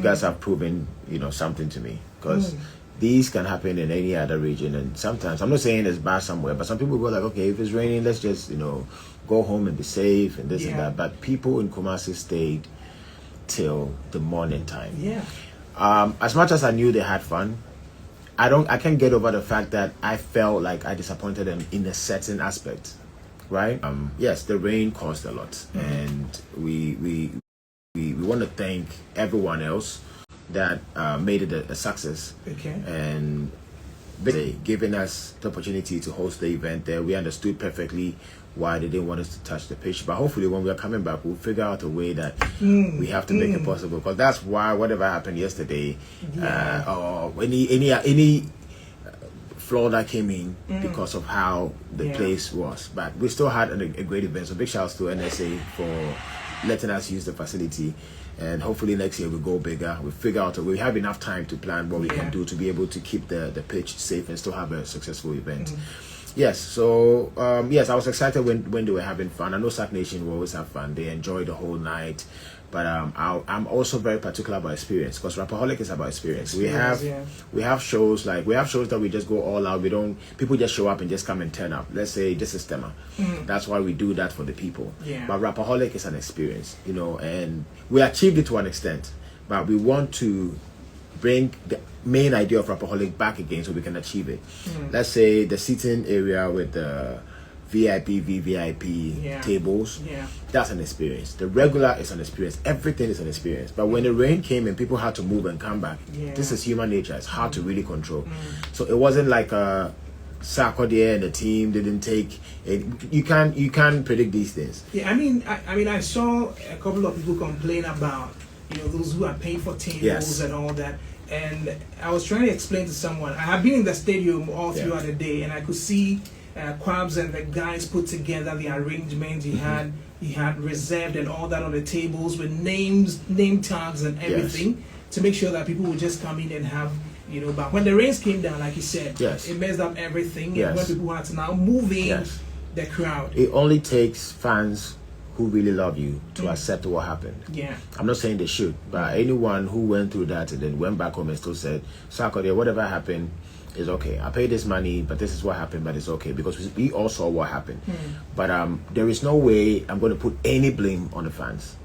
guys have proven, something to me, because these can happen in any other region, and sometimes I'm not saying it's bad somewhere, but some people go like, okay, if it's raining, let's just go home and be safe and this and that. But people in Kumasi stayed till the morning time. As much as I knew they had fun, I can't get over the fact that I felt like I disappointed them in a certain aspect, right? Yes, the rain caused a lot, and we want to thank everyone else that made it a success. And giving us the opportunity to host the event there. We understood perfectly why they didn't want us to touch the pitch, but hopefully when we are coming back, we'll figure out a way that we have to make it possible, because that's why whatever happened yesterday, or any flaw that came in because of how the place was, but we still had a great event. So big shouts to NSA for letting us use the facility, and hopefully next year we'll go bigger. We'll figure out we have enough time to plan what we can do to be able to keep the pitch safe and still have a successful event. Yes, so yes, I was excited when they were having fun. I know Sac Nation will always have fun. They enjoy the whole night. But I'm also very particular about experience, because Rapperholic is about experience. We have shows that we just go all out. People just show up and just come and turn up. Let's say this is Tema. That's why we do that for the people. But Rapperholic is an experience, and we achieved it to an extent. But we want to bring the main idea of Rapperholic back again so we can achieve it. Let's say the seating area with the VIP, VVIP tables, that's an experience. The regular is an experience. Everything is an experience. But when the rain came and people had to move and come back, this is human nature. It's hard to really control. So it wasn't like a Sarkodie and the team didn't take it. You can't predict these things. I mean, I saw a couple of people complain about those who are paying for tables and all that. And I was trying to explain to someone. I have been in the stadium all throughout the day, and I could see Quabs and the guys put together the arrangement. He had reserved and all that on the tables with name tags and everything to make sure that people would just come in and have but when the rains came down, like you said, it messed up everything. And when people had to now move in the crowd, it only takes fans who really love you to accept what happened. I'm not saying they should, but anyone who went through that and then went back home and still said, Sarkodie, whatever happened is okay. I paid this money, but this is what happened, but it's okay, because we all saw what happened. But there is no way I'm going to put any blame on the fans.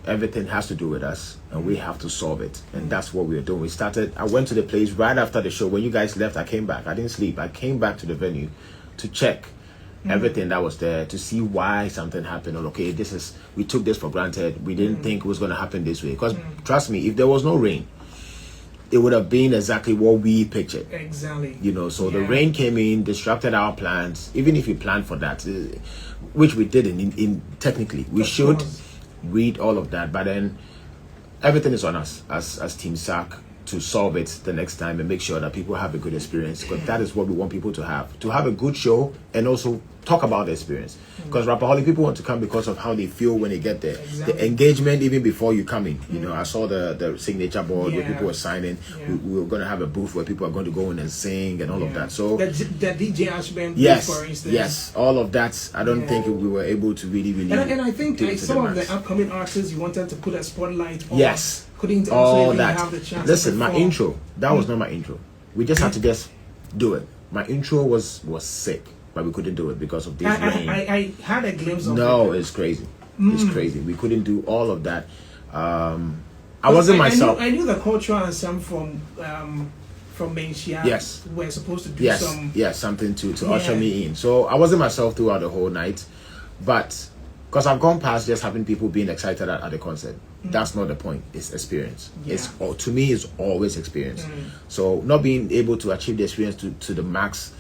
Everything has to do with us, and we have to solve it. And that's what we are doing. I went to the place right after the show. When you guys left, I came back. I didn't sleep. I came back to the venue to check everything that was there, to see why something happened. Or okay, we took this for granted. We didn't think it was going to happen this way. Because trust me, if there was no rain, it would have been exactly what we pictured. Exactly. So the rain came in, disrupted our plans. Even if we planned for that, which we didn't. In technically, we should read all of that. But then everything is on us as Team SAC to solve it the next time and make sure that people have a good experience, because that is what we want people to have a good show and also talk about the experience. Because Rapperholic, people want to come because of how they feel when they get there. The engagement even before you come in. I saw the signature board where people were signing. We were going to have a booth where people are going to go in and sing and all of that. So the DJ Ashburn booth, for instance. All of that. I don't think we were able to really and I think some of the upcoming artists you wanted to put a spotlight on. Couldn't all also that. Have the chance. Listen, my intro, that was not my intro. We just had to just do it. My intro was sick, but we couldn't do it because of this rain. I had a glimpse of it. No, it's crazy. It's crazy. We couldn't do all of that. I wasn't myself. I knew the cultural ensemble from Menchia. We're supposed to do something to usher me in. So I wasn't myself throughout the whole night, but because I've gone past just having people being excited at the concert. That's not the point. It's experience. To me, it's always experience. So not being able to achieve the experience to the max,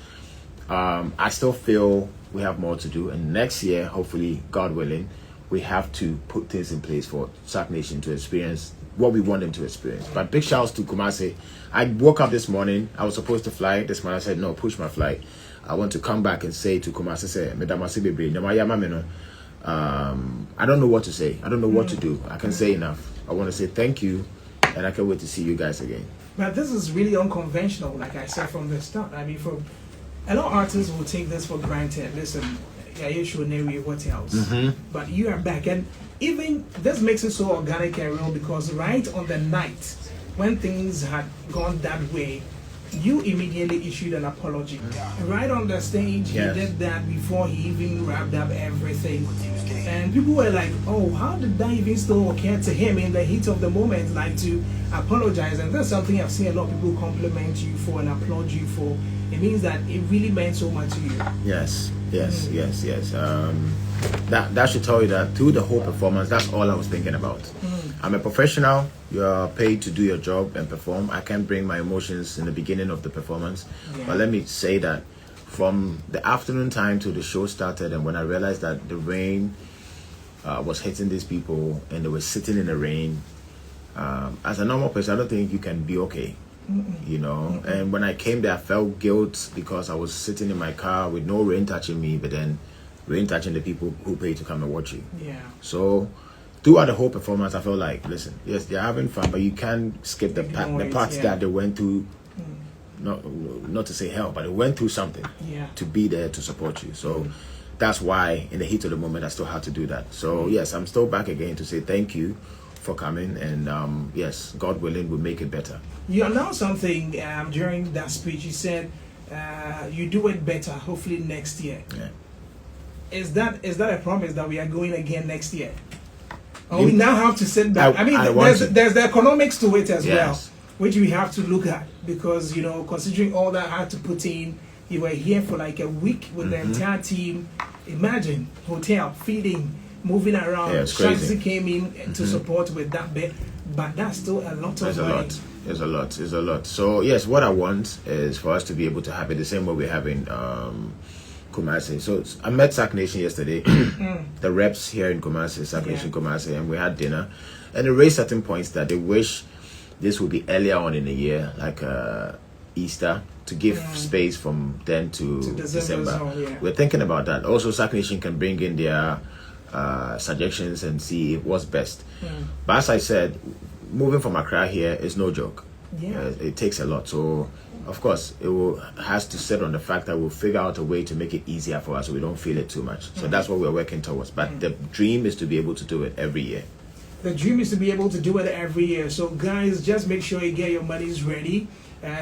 I still feel we have more to do. And next year, hopefully, God willing, we have to put things in place for Sac Nation to experience what we want them to experience. But big shouts to Kumasi. I woke up this morning. I was supposed to fly this morning. I said, no, push my flight. I want to come back and say to Kumasi, I don't know what to say. I don't know what to do. I can say enough. I want to say thank you, and I can't wait to see you guys again. But this is really unconventional, like I said from the start. I mean, for a lot of artists will take this for granted. Listen, hotels. But you are back, and even this makes it so organic and real because right on the night when things had gone that way, you immediately issued an apology. Right on the stage, he did that before he even wrapped up everything. And people were like, oh, how did that even still occur to him in the heat of the moment, like to apologize? And that's something I've seen a lot of people compliment you for and applaud you for. It means that it really meant so much to you. Yes. That should tell you that through the whole performance, that's all I was thinking about. I'm a professional. You're paid to do your job and perform. I can't bring my emotions in the beginning of the performance. But let me say that from the afternoon time till the show started, and when I realized that the rain was hitting these people and they were sitting in the rain, as a normal person, I don't think you can be okay. You know, and when I came there, I felt guilt because I was sitting in my car with no rain touching me, but then rain touching the people who pay to come and watch you. So throughout the whole performance, I felt like, listen, yes, they're having fun, but you can't skip the parts that they went through. Not to say hell, but they went through something to be there to support you. So that's why in the heat of the moment, I still had to do that. So yes, I'm still back again to say thank you for coming, and yes, God willing, we'll make it better. You announced something during that speech. You said you do it better, hopefully next year. Is that a promise that we are going again next year? Or we now have to sit back? I mean, there's the economics to it as well, which we have to look at, because, you know, considering all that I had to put in, you were here for like a week with the entire team. Imagine, hotel, feeding, moving around. Shatta came in to support with that bit, but that's still a lot of money. It's a lot. So yes, what I want is for us to be able to have it the same way we're having Kumasi. So I met Sac Nation yesterday, the reps here in Kumasi, Sac Nation Kumasi, and we had dinner, and they raised certain points that they wish this would be earlier on in the year, like Easter, to give space from then to December. We're thinking about that. Also, Sac Nation can bring in their suggestions and see what's best. But as I said, moving from Accra here is no joke. It takes a lot. So of course has to sit on the fact that we'll figure out a way to make it easier for us so we don't feel it too much. So that's what we're working towards. But the dream is to be able to do it every year. The dream is to be able to do it every year. So guys, just make sure you get your monies ready.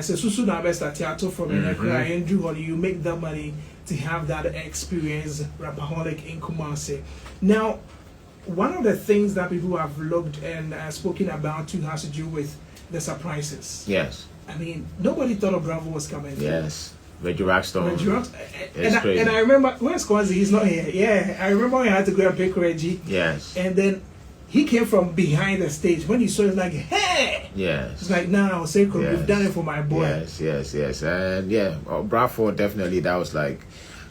So Susu na best theater from Accra and you make that money to have that experience, Rapperholic in Kumasi. Now, one of the things that people have looked and spoken about too has to do with the surprises. Yes. I mean, nobody thought of Bravo was coming. Yes. Reggie Rockstone. And I remember, where's Kwanzi? He's not here. Yeah, I remember I had to go and pick Reggie. Yes. And then he came from behind the stage. When he saw it, like, hey! Yes. It's like, nah, Sarkodie, you've done it for my boy. Yes. And yeah, Bravo, definitely, that was like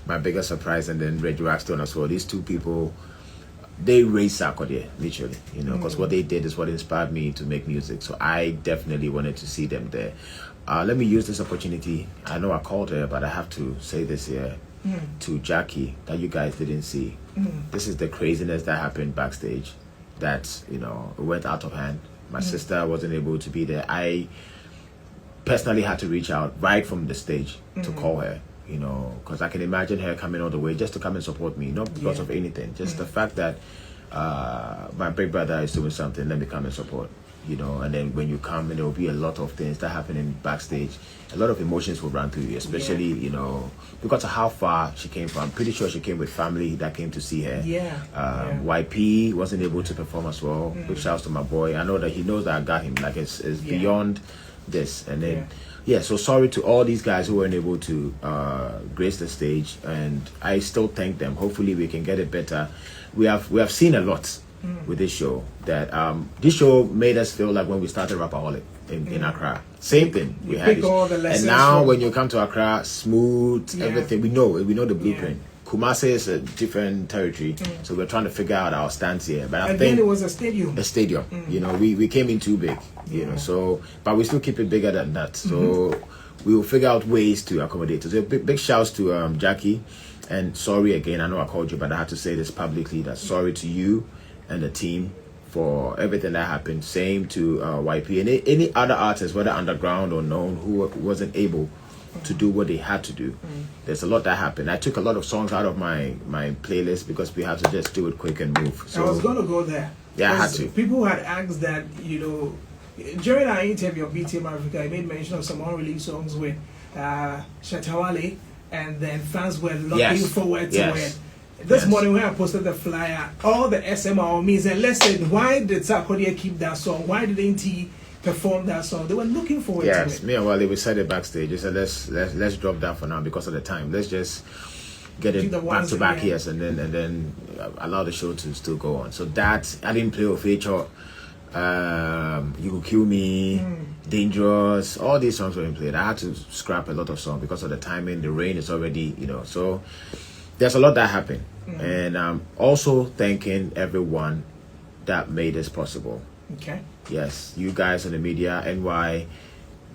my biggest surprise. And then Reggie Rockstone as well. These two people, they raised Sarkodie, literally, you know, because what they did is what inspired me to make music. So I definitely wanted to see them there. Let me use this opportunity. I know I called her, but I have to say this here to Gyakie that you guys didn't see. This is the craziness that happened backstage. That, you know, it went out of hand. My sister wasn't able to be there. I personally had to reach out right from the stage to call her, you know, because I can imagine her coming all the way just to come and support me, not because of anything, just the fact that my big brother is doing something, let me come and support, you know. And then when you come, and there will be a lot of things that happen in backstage, a lot of emotions will run through you, especially you know, because of how far she came from. I'm pretty sure she came with family that came to see her. Ypee wasn't able to perform as well, which shouts to my boy. I know that he knows that I got him, like it's beyond this. And then so sorry to all these guys who weren't able to grace the stage, and I still thank them. Hopefully we can get it better. We have seen a lot with this show, that this show made us feel like when we started Rapperholic in Accra. Same thing. We had and now when you come to Accra, smooth, everything. We know the blueprint. Kumasi is a different territory, so we're trying to figure out our stance here. But I think it was a stadium. You know, we came in too big, you know. So, but we still keep it bigger than that. So we will figure out ways to accommodate. So big shouts to Gyakie, and sorry again. I know I called you, but I had to say this publicly. That sorry to you and the team for everything that happened. Same to Ypee and any other artist, whether underground or known, who wasn't able to do what they had to do. There's a lot that happened. I took a lot of songs out of my playlist because we had to just do it quick and move. So I was going to go there. Yeah, I had to. People had asked that, during our interview of BTM Africa, I made mention of some unreleased songs with Shatta Wale, and then fans were looking forward to it. This morning when I posted the flyer, all the SMR me said, listen, why did Sarkodie keep that song? Why didn't he perform that song? They were looking forward to it. Yes, me and Wale, we said it backstage. We said let's drop that for now because of the time. Let's just get it back to back, yes, and then allow the show to still go on. So that I didn't play a feature. You Could Kill Me, Dangerous, all these songs were played. I had to scrap a lot of songs because of the timing. The rain is already, so there's a lot that happened. And also thanking everyone that made this possible. Okay. Yes, you guys in the media, NY,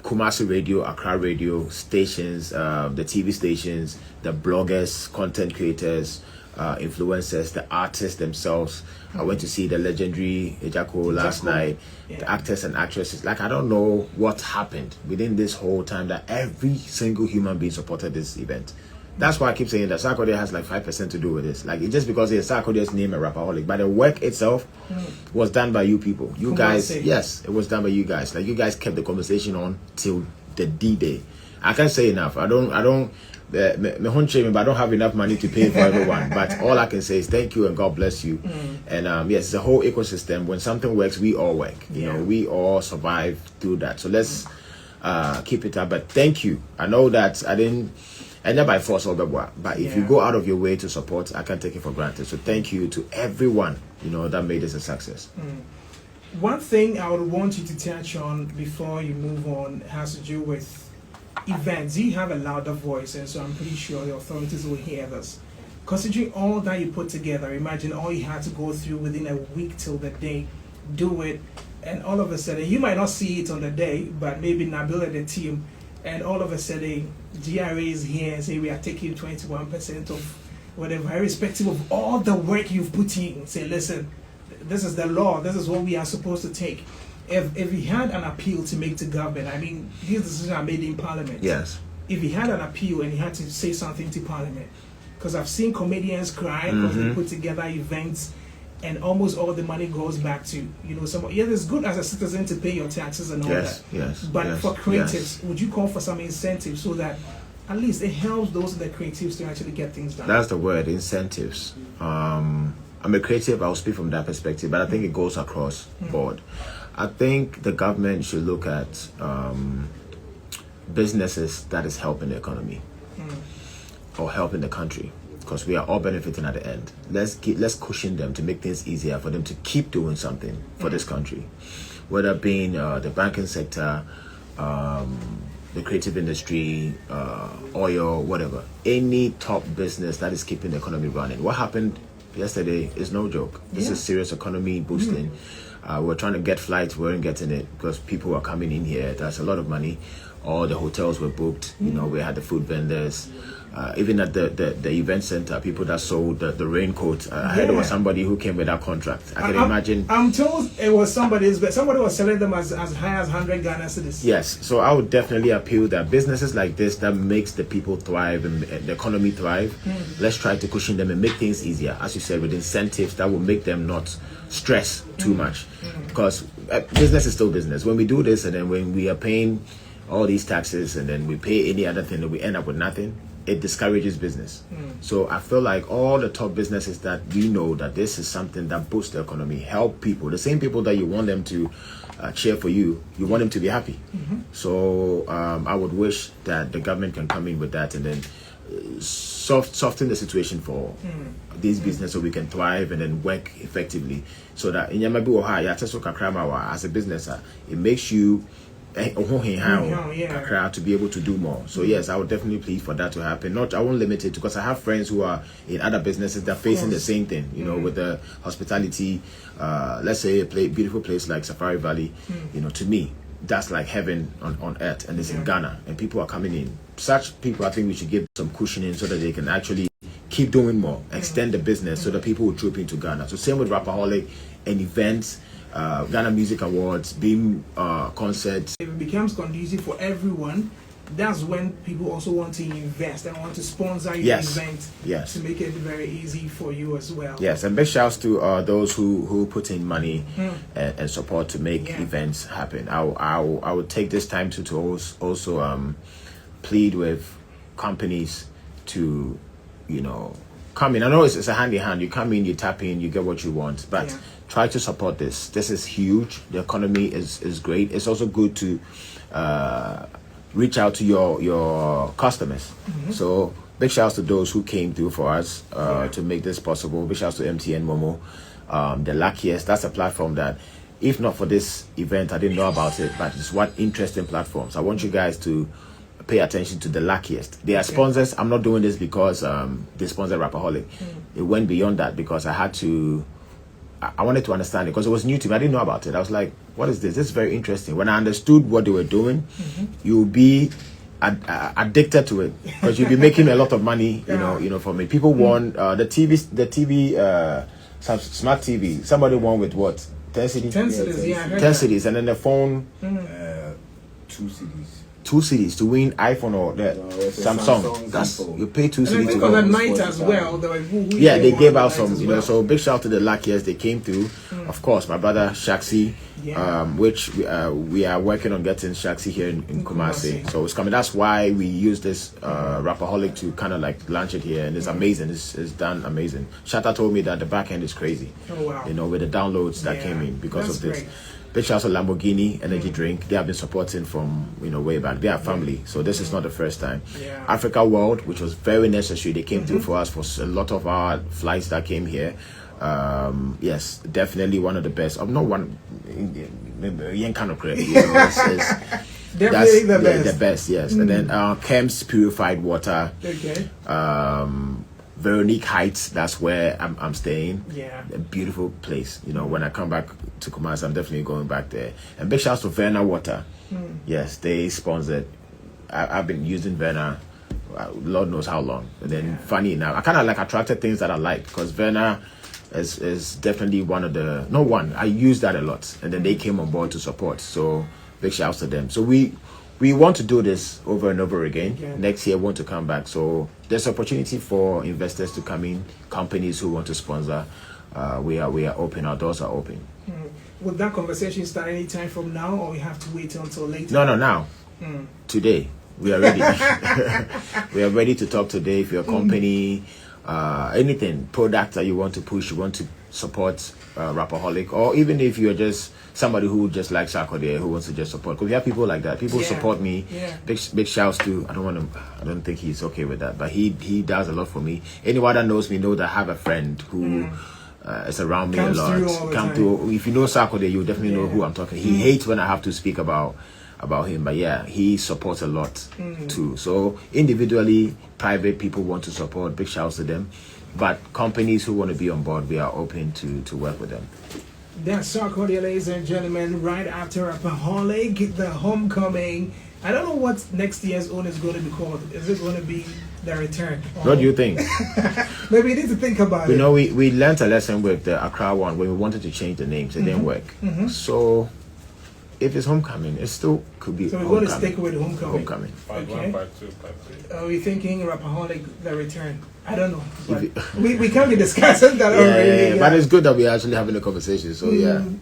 Kumasi Radio, Accra Radio stations, the TV stations, the bloggers, content creators, influencers, the artists themselves. I went to see the legendary Gyakie last night, the actors and actresses. Like, I don't know what happened within this whole time that every single human being supported this event. That's why I keep saying that Sarkodie has like 5% to do with this. Like, it's just because it's Sarkodie's name and Rapperholic, but the work itself was done by you people. You guys, yes, it was done by you guys. Like, you guys kept the conversation on till the D-Day. I can't say enough. I don't but I don't have enough money to pay for everyone. But all I can say is thank you and God bless you. And yes, it's a whole ecosystem. When something works, we all work. You know, we all survive through that. So let's keep it up. But thank you. I know that I didn't end up by force all the while. But if you go out of your way to support, I can't take it for granted. So thank you to everyone, that made this a success. One thing I would want you to touch on before you move on has to do with events. You have a louder voice, and so I'm pretty sure the authorities will hear this. Considering all that you put together, imagine all you had to go through within a week till the day, do it, and all of a sudden, you might not see it on the day, but maybe Nabil and the team, and all of a sudden, GRA is here and say we are taking 21% of whatever, irrespective of all the work you've put in. Say, listen, this is the law, this is what we are supposed to take. If he had an appeal to make to government, I mean, these decisions are made in Parliament. Yes. If he had an appeal and he had to say something to Parliament, because I've seen comedians cry because they put together events and almost all the money goes back to, it's good as a citizen to pay your taxes and all that. Yes. But for creatives, would you call for some incentives so that at least it helps those that creatives to actually get things done? That's the word, incentives. I'm a creative, I'll speak from that perspective, but I think it goes across board. I think the government should look at businesses that is helping the economy or helping the country, because we are all benefiting at the end. Let's cushion them to make things easier for them to keep doing something for this country, whether it being the banking sector, the creative industry, oil, whatever. Any top business that is keeping the economy running. What happened yesterday is no joke. This is serious economy boosting. We're trying to get flights, we weren't getting it because people were coming in here. That's a lot of money. All the hotels were booked. We had the food vendors. Even at the event center, people that sold the raincoat. I heard there was somebody who came with that contract. I can imagine. I'm told it was somebody's, but somebody was selling them as high as 100 Ghana cedis. Yes, so I would definitely appeal that businesses like this that makes the people thrive and the economy thrive, let's try to cushion them and make things easier. As you said, with incentives that will make them not stress too much. Because business is still business. When we do this and then when we are paying all these taxes and then we pay any other thing and we end up with nothing, it discourages business. So I feel like all the top businesses that we know that this is something that boosts the economy, help people, the same people that you want them to cheer for you want them to be happy. So I would wish that the government can come in with that and then soften the situation for these businesses so we can thrive and then work effectively. So that in as a business, it makes you to be able to do more. So yes, I would definitely plead for that to happen. I won't limit it because I have friends who are in other businesses that are facing the same thing, with the hospitality, let's say a beautiful place like Safari Valley, to me that's like heaven on earth, and it's in Ghana and people are coming in. Such people, I think we should give some cushioning so that they can actually keep doing more, extend the business so that people will troop into Ghana. So same with Rapperholic and events, Ghana Music Awards, Beam concerts. If it becomes conducive for everyone, that's when people also want to invest and want to sponsor your event. Yes. To make it very easy for you as well. Yes, and big shouts to those who put in money and support to make events happen. I would take this time to also plead with companies to, come in. I know it's a hand in hand. You come in, you tap in, you get what you want, but try to support this. This is huge. The economy is great. It's also good to reach out to your customers. So big shouts to those who came through for us to make this possible. Big shouts to MTN Momo, the luckiest. That's a platform that, if not for this event, I didn't know about it, but it's one interesting platforms. I want you guys to pay attention to the luckiest. They are sponsors. I'm not doing this because they sponsor Rapperholic. It went beyond that because I wanted to understand it because it was new to me. I didn't know about it. I was like, what is this? This is very interesting. When I understood what they were doing, you'll be addicted to it because you'll be making a lot of money, you know, for me. People won the TV, smart TV. Somebody won with what? 10 CDs? 10 CDs, yeah. 10 CDs. And then the phone, 2 CDs. 2 CDs to win iPhone or the Samsung. That's you pay 2 CDs. And I think on that night as well, they gave out some, so big shout out to the luckiest. They came through. Of course, my brother Shaxi, which we are working on getting Shaxi here in Kumasi. So it's coming. That's why we use this Rapperholic to kind of like launch it here, and it's amazing. It's done amazing. Shatta told me that the back end is crazy. Oh wow! With the downloads that came in because of this. Big shout out to Lamborghini Energy Drink. They have been supporting from way back. They are family, so this is not the first time. Africa World, which was very necessary. They came through for us for a lot of our flights that came here. Yes, definitely one of the best. I'm not one. Kind of correct. Definitely the best. The best, yes. And then Kemp's Purified Water. Okay. Veronique Heights, that's where I'm staying. Yeah. A beautiful place. When I come back to Kumasi, I'm definitely going back there. And big shouts to Verna Water. Yes, they sponsored. I've been using Verna, Lord knows how long. And then funny enough, I kind of like attracted things that I like because Verna is definitely one of the, no one, I use that a lot. And then they came on board to support. So big shouts to them. So we want to do this over and over again. Next year, want to come back. So there's opportunity for investors to come in, companies who want to sponsor. We are open. Our doors are open. Would that conversation start any time from now, or we have to wait until later? No, now. Today. We are ready. We are ready to talk today. If you're a company, anything, product that you want to push, you want to support Rapperholic, or even if you're just somebody who just likes Sarkodie, who wants to just support, because we have people like that. People support me. Big shouts to, I don't think he's okay with that, but he does a lot for me. Anyone that knows me know that I have a friend who is around me a lot. Come through. If you know Sarkodie, you definitely know who I'm talking. He hates when I have to speak about him, but he supports a lot too. So individually, private people want to support, big shouts to them. But companies who want to be on board, we are open to work with them. That's Sarkodie, ladies and gentlemen, right after Rapperholic, the homecoming. I don't know what next year's own is going to be called. Is it going to be the return? What do you think? Maybe you need to think about it. We learned a lesson with the Accra one when we wanted to change the names. It didn't work. So if it's homecoming, it still could be. So we're going to stick with homecoming. Okay. 5 1, 5 2, 5 3. Are we thinking Rapperholic, the return? I don't know. But we can't be discussing that already. But it's good that we're actually having a conversation. So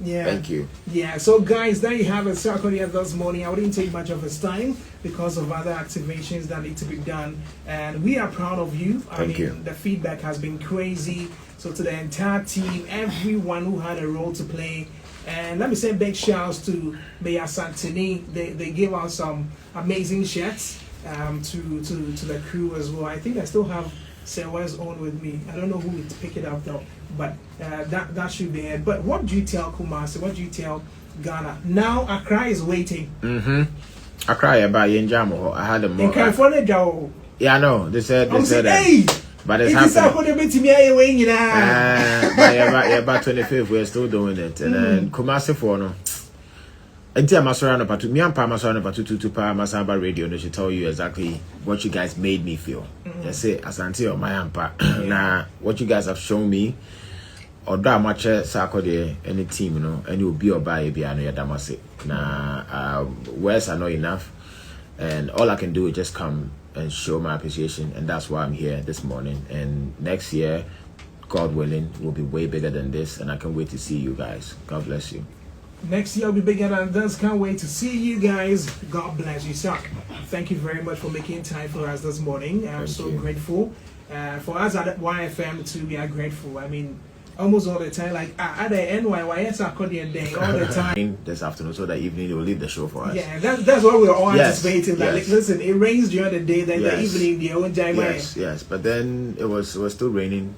thank you. Yeah. So guys, there you have it. Sarkodie this morning. I wouldn't take much of his time because of other activations that need to be done, and we are proud of you. Thank you. The feedback has been crazy. So to the entire team, everyone who had a role to play. And let me say big shouts to Mayor Santini. They gave out some amazing shirts to the crew as well. I think I still have Sewa's own with me. I don't know who would pick it up though, but that should be it. But what do you tell Kumasi? What do you tell Ghana? Now Accra is waiting. Accra, I had a more. In California, yeah, I know. They said hey! But it's happening. By 25th, we're still doing it. And then Kumasi for no. Until Masarano Patu, me and Masarano Patu to Masaba Radio, they should tell you exactly what you guys made me feel. They say, Asante or my ampa. Now, what you guys have shown me, or that much Sarkodie, any team, and you'll be or buy a piano, Yadamase. Now, words are not enough. And all I can do is just come and show my appreciation, and that's why I'm here this morning. And next year, God willing, will be way bigger than this, and I can't wait to see you guys. God bless you. Next year will be bigger than this. Can't wait to see you guys. God bless you, sir. Thank you very much for making time for us this morning. I'm so grateful. For us at YFM too, we are grateful. I mean, almost all the time, like at the NYYS Sarkodie day, all the time. This afternoon, so that evening they will leave the show for us. Yeah, that's what we're all anticipating. Like, listen, it rains during the day, then the evening, the own time. Yes. But then it was still raining.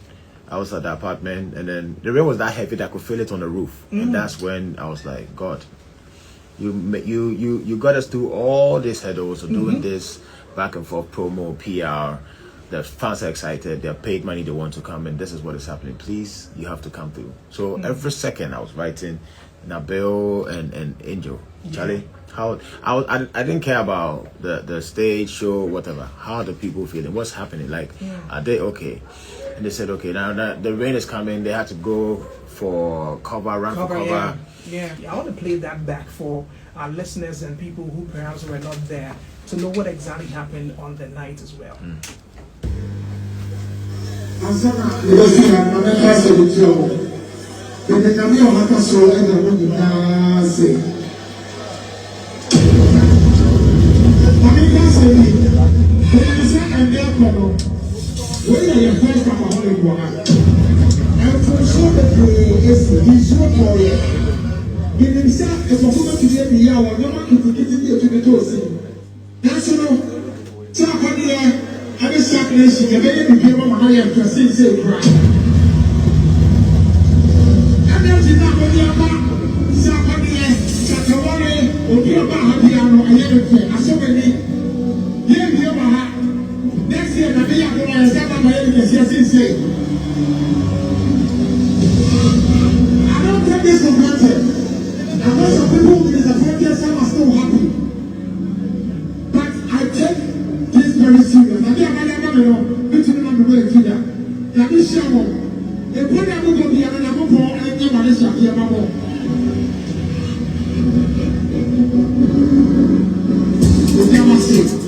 I was at the apartment, and then the rain was that heavy that I could feel it on the roof, and that's when I was like, God, you got us through all these hurdles of doing this back and forth promo, PR. The fans are excited. They're paid money. They want to come, and this is what is happening. Please, you have to come through. So every second I was writing Nabil and Angel, Charlie. How I didn't care about the stage show, whatever. How are the people feeling? What's happening? Like, are they okay? And they said, okay, now that the rain is coming, they had to go for cover. Yeah. I want to play that back for our listeners and people who perhaps were not there to know what exactly happened on the night as well. When you first come on the water, and for sure that he's your boy, in himself, if a woman to get the hour, no one can get you to the toast. That's all. Sarkodie, I was circulation, the baby became a higher to say cry. And then she's not going to be Sarkodie, Shatta Wale, or be about her piano, and everything. I saw many. Next year, the day after I said, my education say, I don't take this for granted. I know some people who disappointed, some are still happy. But I take this very serious. I think I'm not going to be able to do that. Let me share one. The point I'm going to be able to do and give my nation here, my mom. It's never safe.